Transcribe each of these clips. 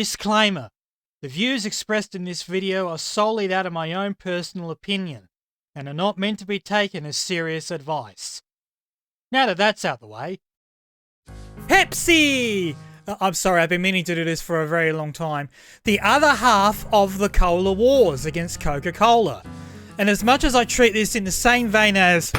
Disclaimer. The views expressed in this video are solely that of my own personal opinion and are not meant to be taken as serious advice. Now that that's out the way, Pepsi! I'm sorry, I've been meaning to do this for a very long time. The other half of the cola wars against Coca-Cola. And as much as I treat this in the same vein as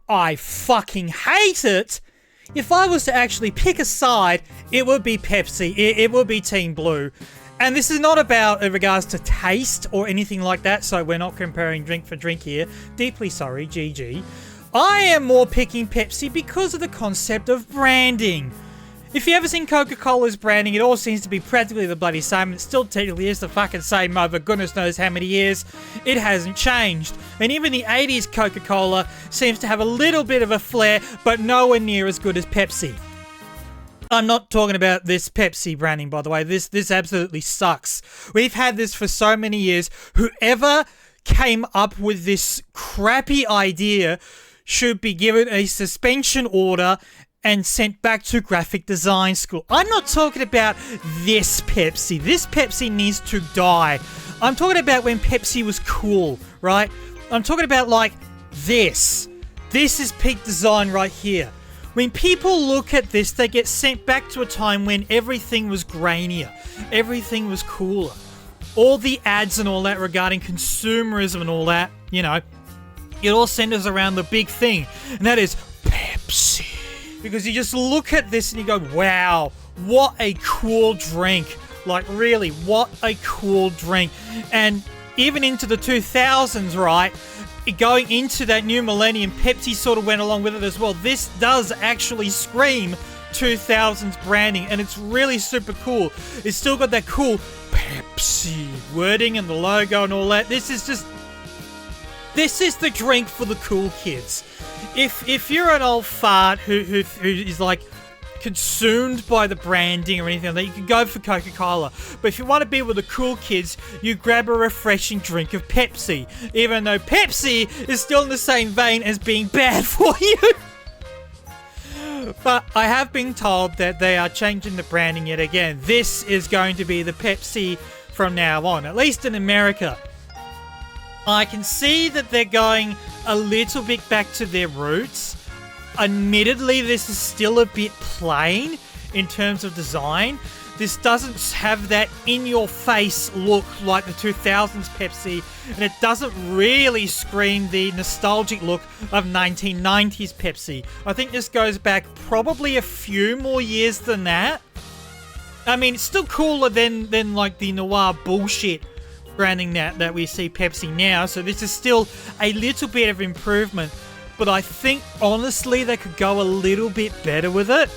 I fucking hate it, if I was to actually pick a side, it would be Pepsi. It would be Team Blue. And this is not about in regards to taste or anything like that, so we're not comparing drink for drink here. Deeply sorry, GG. I am more picking Pepsi because of the concept of branding. If you ever seen Coca-Cola's branding, it all seems to be practically the bloody same. It still technically is the fucking same over goodness knows how many years. It hasn't changed. And even the 80s Coca-Cola seems to have a little bit of a flair, but nowhere near as good as Pepsi. I'm not talking about this Pepsi branding, by the way. This absolutely sucks. We've had this for so many years. Whoever came up with this crappy idea should be given a suspension order and sent back to graphic design school. I'm not talking about this Pepsi. This Pepsi needs to die. I'm talking about when Pepsi was cool, right? I'm talking about like this. This is peak design right here. When people look at this, they get sent back to a time when everything was grainier. Everything was cooler. All the ads and all that regarding consumerism and all that, you know, it all centers around the big thing, and that is Pepsi. Because you just look at this and you go, wow, what a cool drink. Like, really, what a cool drink. And even into the 2000s, right, going into that new millennium, Pepsi sort of went along with it as well. This does actually scream 2000s branding, and it's really super cool. It's still got that cool Pepsi wording and the logo and all that. This is the drink for the cool kids. If you're an old fart who is like consumed by the branding or anything like that, you can go for Coca-Cola. But if you want to be with the cool kids, you grab a refreshing drink of Pepsi. Even though Pepsi is still in the same vein as being bad for you. But I have been told that they are changing the branding yet again. This is going to be the Pepsi from now on, at least in America. I can see that they're going a little bit back to their roots. Admittedly, this is still a bit plain in terms of design. This doesn't have that in-your-face look like the 2000s Pepsi, and it doesn't really scream the nostalgic look of 1990s Pepsi. I think this goes back probably a few more years than that. I mean, it's still cooler than like the noir bullshit branding that we see Pepsi now, so this is still a little bit of improvement, but I think honestly they could go a little bit better with it.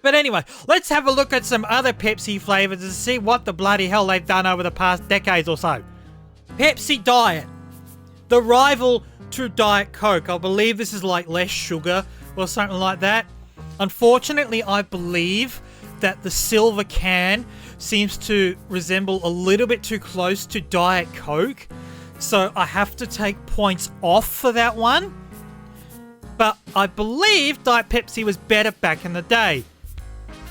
But anyway, let's have a look at some other Pepsi flavors and see what the bloody hell they've done over the past decades or so. Pepsi Diet, the rival to Diet Coke. I believe this is like less sugar or something like that. Unfortunately, I believe that the silver can seems to resemble a little bit too close to Diet Coke, so I have to take points off for that one. But I believe Diet Pepsi was better back in the day.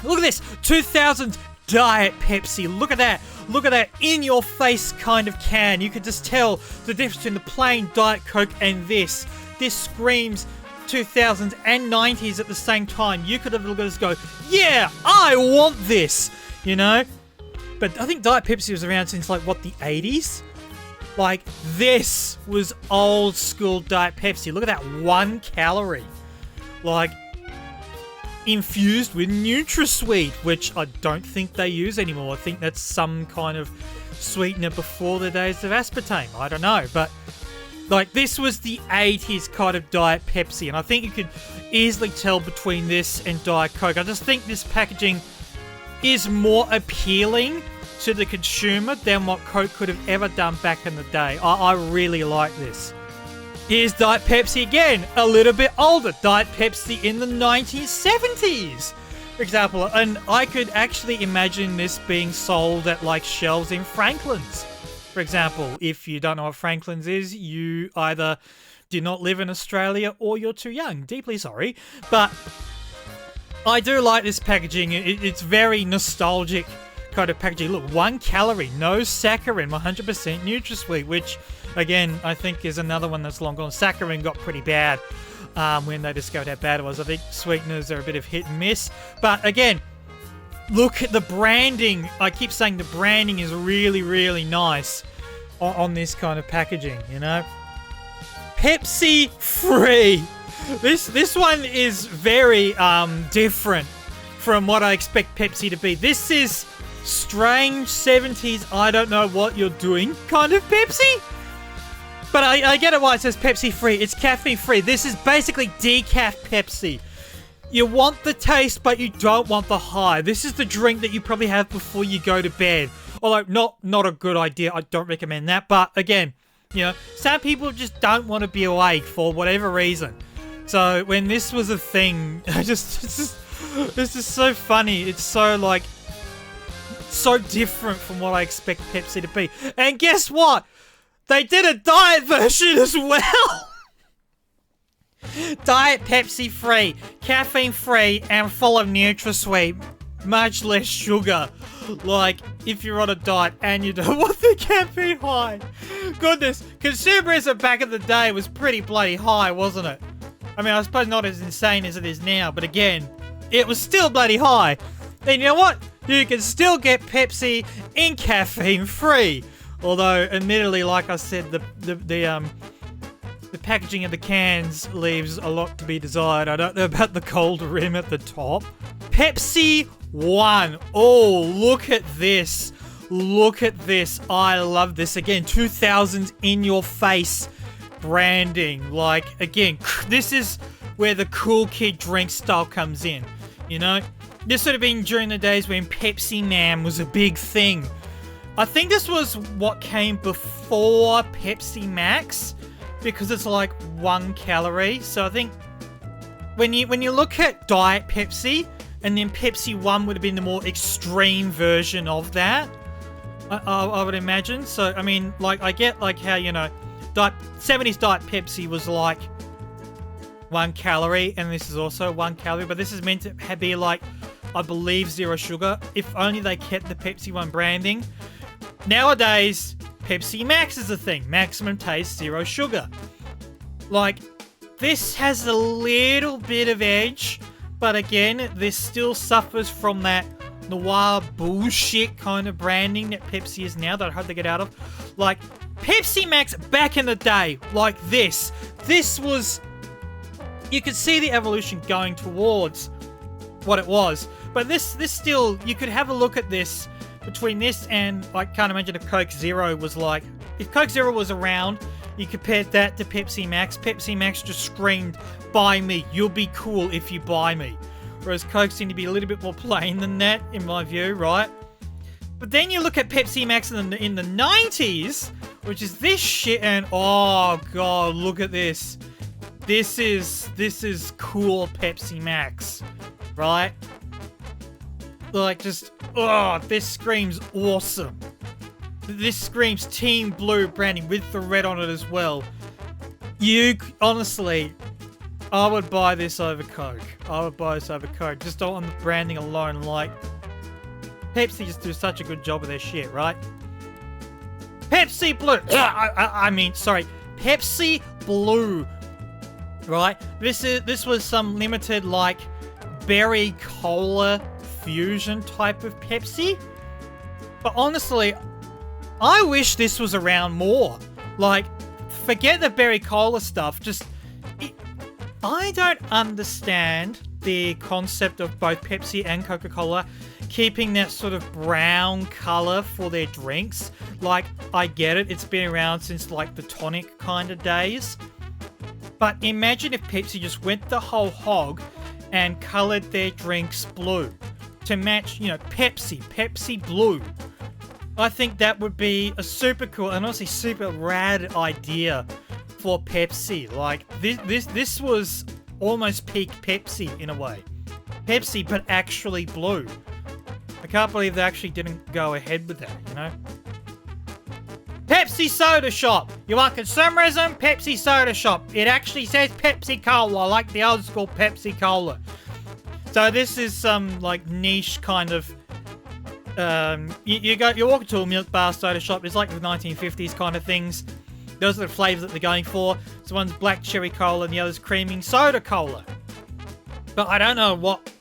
Look at this, 2000s Diet Pepsi. Look at that. Look at that in-your-face kind of can. You can just tell the difference between the plain Diet Coke and this. This screams 2000s and 90s at the same time. You could have looked at this and go, yeah, I want this, you know? But I think Diet Pepsi was around since, like, what, the 80s? Like, this was old school Diet Pepsi. Look at that, 1 calorie. Like, infused with NutraSweet, which I don't think they use anymore. I think that's some kind of sweetener before the days of aspartame. I don't know, but like, this was the 80s kind of Diet Pepsi, and I think you could easily tell between this and Diet Coke. I just think this packaging is more appealing to the consumer than what Coke could have ever done back in the day. I really like this. Here's Diet Pepsi again, a little bit older. Diet Pepsi in the 1970s, for example. And I could actually imagine this being sold at like shelves in Franklin's. For example, if you don't know what Franklin's is, you either do not live in Australia or you're too young. Deeply sorry. But I do like this packaging. It's very nostalgic kind of packaging. Look, 1 calorie, no saccharin, 100% NutraSweet, which, again, I think is another one that's long gone. Saccharin got pretty bad when they discovered how bad it was. I think sweeteners are a bit of hit and miss. But, again, look at the branding. I keep saying the branding is really, really nice on this kind of packaging, you know? Pepsi free. This one is very different from what I expect Pepsi to be. This is strange 70s, I don't know what you're doing kind of Pepsi. But I get it why it says Pepsi free. It's caffeine free. This is basically decaf Pepsi. You want the taste, but you don't want the high. This is the drink that you probably have before you go to bed. Although, not a good idea. I don't recommend that. But, again, you know, some people just don't want to be awake for whatever reason. So, when this was a thing, this is so funny. It's so, like, so different from what I expect Pepsi to be. And guess what? They did a diet version as well. Diet Pepsi free, caffeine free, and full of NutraSweet. Much less sugar. Like, if you're on a diet and you don't want the caffeine high. Goodness, consumerism back in the day was pretty bloody high, wasn't it? I mean, I suppose not as insane as it is now, but again, it was still bloody high. And you know what? You can still get Pepsi in caffeine free. Although, admittedly, like I said, the packaging of the cans leaves a lot to be desired. I don't know about the cold rim at the top. Pepsi 1. Oh, look at this. Look at this. I love this. Again, 2000s in your face branding. Like, again, this is where the cool kid drink style comes in. You know? This would have been during the days when Pepsi Man was a big thing. I think this was what came before Pepsi Max, because it's like 1 calorie. So I think when you look at Diet Pepsi, and then Pepsi 1 would have been the more extreme version of that, I would imagine. So, I mean, like, I get, like, how, you know, 70s Diet Pepsi was like 1 calorie, and this is also 1 calorie, but this is meant to be like, I believe, 0 sugar. If only they kept the Pepsi 1 branding. Nowadays, Pepsi Max is a thing. Maximum taste, 0 sugar. Like, this has a little bit of edge, but again, this still suffers from that noir bullshit kind of branding that Pepsi is now that I hope they get out of. Like, Pepsi Max back in the day, like this. This was... You could see the evolution going towards what it was. But this still... You could have a look at this... Between this and, I can't imagine if Coke Zero was like... If Coke Zero was around, you compared that to Pepsi Max. Pepsi Max just screamed, buy me. You'll be cool if you buy me. Whereas Coke seemed to be a little bit more plain than that, in my view, right? But then you look at Pepsi Max in the 90s, which is this shit, and oh god, look at this. This is cool Pepsi Max, right? Like, just, oh, this screams awesome. This screams Team Blue branding with the red on it as well. Honestly, I would buy this over Coke. I would buy this over Coke, just on the branding alone. Like, Pepsi just do such a good job of their shit, right? Pepsi Blue. Pepsi Blue. Right? This was some limited, like, berry cola fusion type of Pepsi. But honestly, I wish this was around more. Like, forget the berry cola stuff. I don't understand the concept of both Pepsi and Coca-Cola keeping that sort of brown color for their drinks. Like, I get it. It's been around since, like, the tonic kind of days. But imagine if Pepsi just went the whole hog and colored their drinks blue to match, you know, Pepsi Blue. I think that would be a super cool and honestly super rad idea for Pepsi. Like, this was almost peak Pepsi in a way. Pepsi, but actually blue. I can't believe they actually didn't go ahead with that, you know? Pepsi Soda Shop. You want consumerism? Pepsi Soda Shop. It actually says Pepsi Cola, like the old school Pepsi Cola. So this is some, like, niche kind of You walk into a milk bar soda shop. It's like the 1950s kind of things. Those are the flavors that they're going for. So one's black cherry cola and the other's creaming soda cola. But I don't know what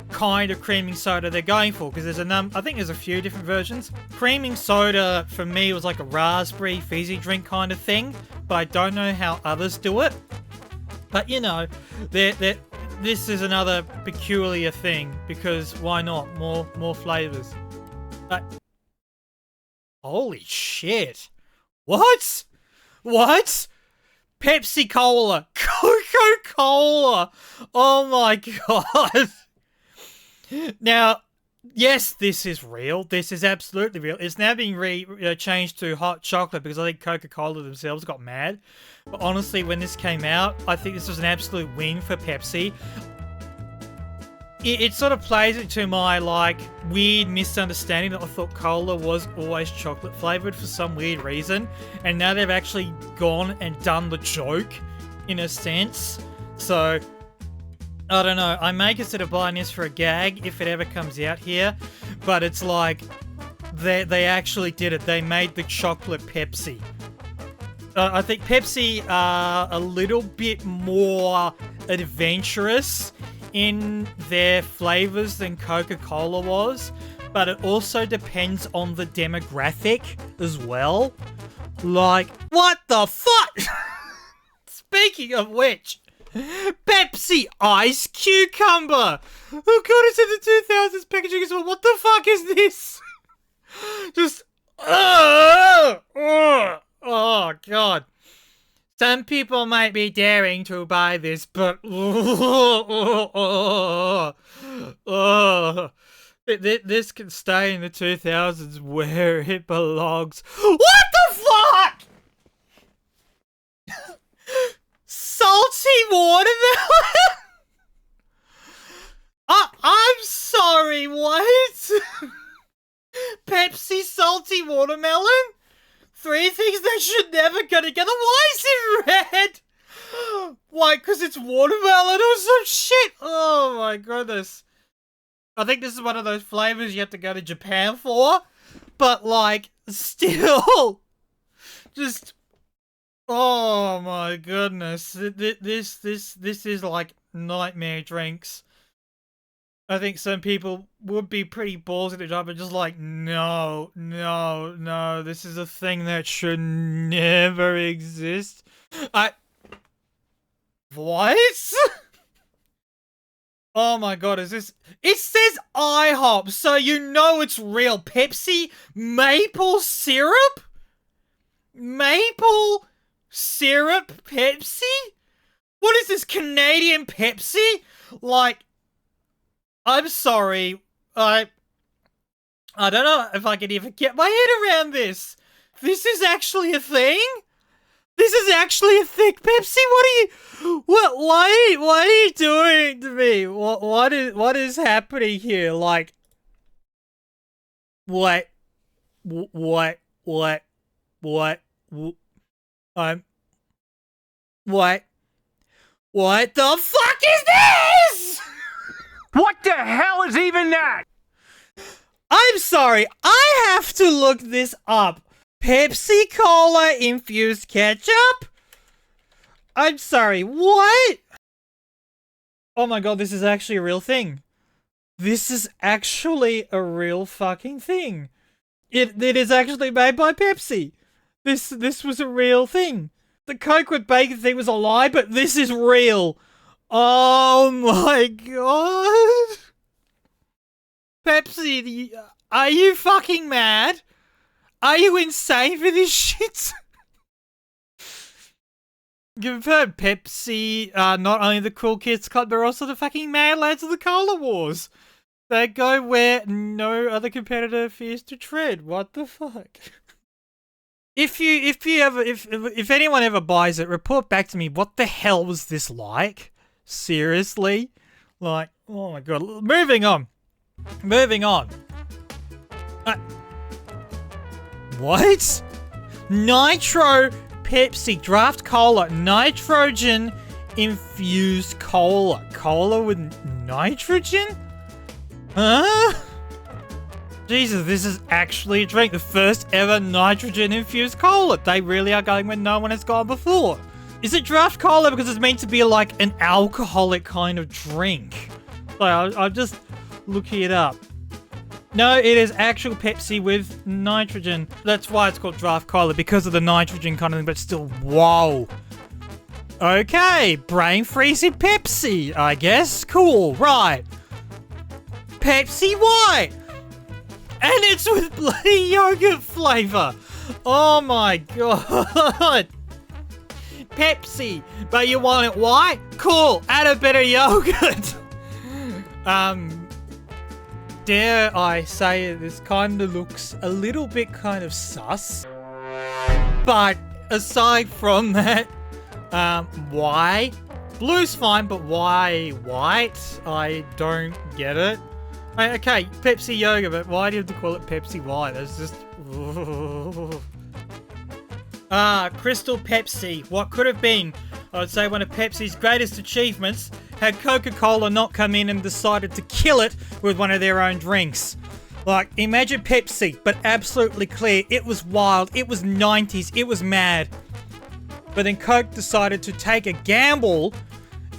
kind of creaming soda they're going for, because there's I think there's a few different versions. Creaming soda for me was like a raspberry fizzy drink kind of thing, but I don't know how others do it. But you know, this is another peculiar thing, because why not? More flavors. But holy shit. What? Pepsi Cola. Coca-Cola. Oh my god. Now, yes, this is real. This is absolutely real. It's now being changed to hot chocolate because I think Coca-Cola themselves got mad. But honestly, when this came out, I think this was an absolute win for Pepsi. It sort of plays into my, like, weird misunderstanding that I thought cola was always chocolate flavored for some weird reason. And now they've actually gone and done the joke, in a sense. So, I don't know. I may consider buying this for a gag if it ever comes out here. But it's like, they actually did it. They made the chocolate Pepsi. I think Pepsi are a little bit more adventurous in their flavors than Coca-Cola was, but it also depends on the demographic as well. Like, what the fuck? Speaking of which, Pepsi Ice Cucumber! Oh god, it's in the 2000s packaging as well. What the fuck is this? Just, oh god. Some people might be daring to buy this, but this can stay in the 2000s where it belongs. What the fuck? Salty watermelon? I'm sorry, what? Pepsi salty watermelon? 3 things that should never go together. Why is it red? Why? Because it's watermelon or some shit? Oh my goodness. I think this is one of those flavors you have to go to Japan for. But like, still. Just, oh my goodness. This is like nightmare drinks. I think some people would be pretty ballsy to jump and just like, no, this is a thing that should never exist. What? Oh my god, is this... It says IHOP, so you know it's real. Pepsi maple syrup? Maple syrup Pepsi? What is this, Canadian Pepsi? Like... I'm sorry, I don't know if I can even get my head around this. This is actually a thing? This is actually a thing, Pepsi? Why are you doing to me? What is happening here? Like, what the fuck is this? What the hell is even that? I'm sorry, I have to look this up. Pepsi Cola infused ketchup? I'm sorry, what? Oh my god, this is actually a real thing. This is actually a real fucking thing. It is actually made by Pepsi. This was a real thing. The Coke with bacon thing was a lie, but this is real. Oh my god. Pepsi, are you fucking mad? Are you insane for this shit? You've heard Pepsi, not only the cool kids club, but also the fucking mad lads of the Cola Wars. They go where no other competitor fears to tread. What the fuck? If anyone ever buys it, report back to me. What the hell was this like? Seriously? Like, oh my god. Moving on. What? Nitro Pepsi Draft Cola. Nitrogen infused cola. Cola with nitrogen? Huh? Jesus, this is actually a drink. The first ever nitrogen-infused cola. They really are going where no one has gone before. Is it draft cola because it's meant to be like an alcoholic kind of drink? So I'll just look it up. No, it is actual Pepsi with nitrogen. That's why it's called draft cola, because of the nitrogen kind of thing, but still, whoa. Okay, brain freezing Pepsi, I guess. Cool, right. Pepsi White! And it's with bloody yogurt flavor. Oh my god. Pepsi, but you want it white? Cool, add a bit of yogurt. Dare I say this kind of looks a little bit kind of sus. But aside from that, why? Blue's fine, but why white? I don't get it. Okay, Pepsi yogurt, but why do you have to call it Pepsi White? That's just... Crystal Pepsi. What could have been? I would say one of Pepsi's greatest achievements had Coca-Cola not come in and decided to kill it with one of their own drinks. Like, imagine Pepsi, but absolutely clear. It was wild. It was 90s. It was mad. But then Coke decided to take a gamble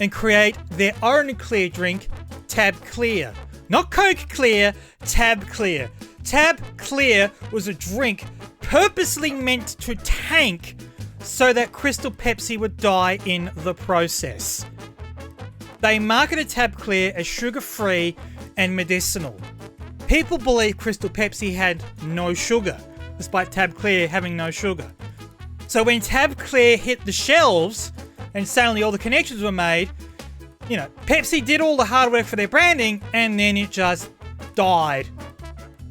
and create their own clear drink, Tab Clear. Not Coke Clear, Tab Clear. Tab Clear was a drink purposely meant to tank so that Crystal Pepsi would die in the process. They marketed Tab Clear as sugar-free and medicinal. People believe Crystal Pepsi had no sugar, despite Tab Clear having no sugar. So when Tab Clear hit the shelves and suddenly all the connections were made, you know, Pepsi did all the hard work for their branding and then it just died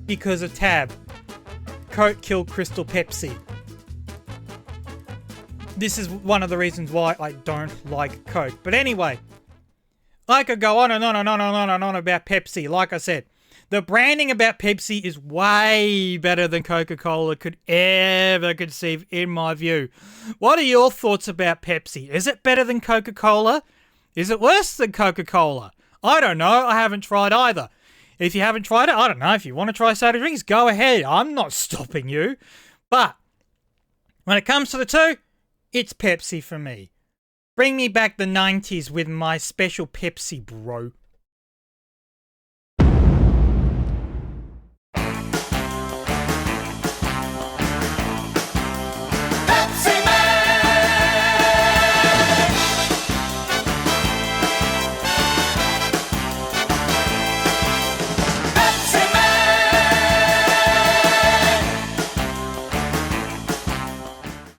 because of Tab. Coke killed Crystal Pepsi. This is one of the reasons why I don't like Coke. But anyway, I could go on and on and on and on and on about Pepsi. Like I said, the branding about Pepsi is way better than Coca-Cola could ever conceive, in my view. What are your thoughts about Pepsi? Is it better than Coca-Cola? Is it worse than Coca-Cola? I don't know. I haven't tried either. If you haven't tried it, I don't know. If you want to try soda drinks, go ahead. I'm not stopping you. But when it comes to the two, it's Pepsi for me. Bring me back the 90s with my special Pepsi, bro.